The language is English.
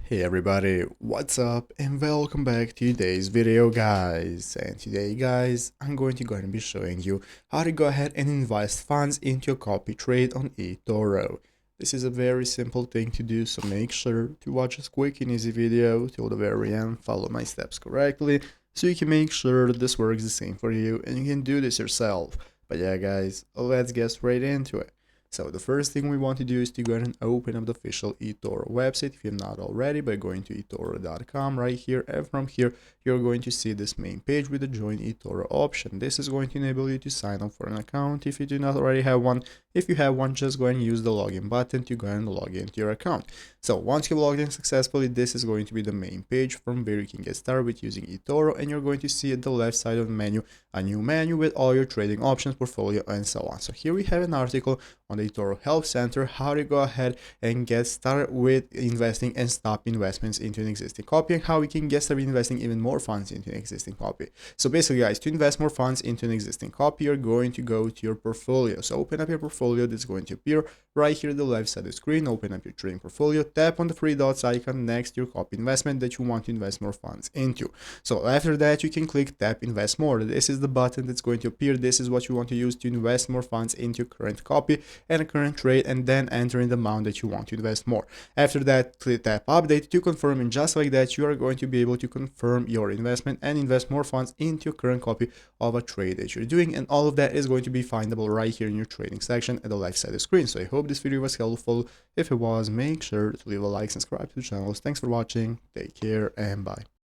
Hey everybody, what's up and welcome back to today's video guys. And today guys, I'm going to go ahead and be showing you how to go ahead and invest funds into a copy trade on eToro. This is a very simple thing to do, so make sure to watch this quick and easy video till the very end, follow my steps correctly, so you can make sure that this works the same for you and you can do this yourself. But yeah guys, let's get straight into it. So the first thing we want to do is to go ahead and open up the official eToro website if you're not already by going to eToro.com right here, and from here you're going to see this main page with the join eToro option. This is going to enable you to sign up for an account if you do not already have one. If you have one, just go ahead and use the login button to go ahead and log into your account. So once you've logged in successfully, this is going to be the main page from where you can get started with using eToro, and you're going to see at the left side of the menu a new menu with all your trading options, portfolio, and so on. So here we have an article on the eToro Help Center, how to go ahead and get started with investing and stop investments into an existing copy, and how we can get started investing even more funds into an existing copy. So basically guys, to invest more funds into an existing copy, you're going to go to your portfolio. So open up your portfolio, that's going to appear right here at the left side of the screen. Open up your trading portfolio, tap on the three dots icon next to your copy investment that you want to invest more funds into. So after that, you can click tap invest more. This is the button that's going to appear. This is what you want to use to invest more funds into your current copy and a current trade, and then enter in the amount that you want to invest more. After that, click tap update to confirm, and just like that, you are going to be able to confirm your investment and invest more funds into your current copy of a trade that you're doing, and all of that is going to be findable right here in your trading section at the left side of the screen. So I hope this video was helpful. If it was, make sure to leave a like, subscribe to the channel. Thanks for watching, take care, and bye.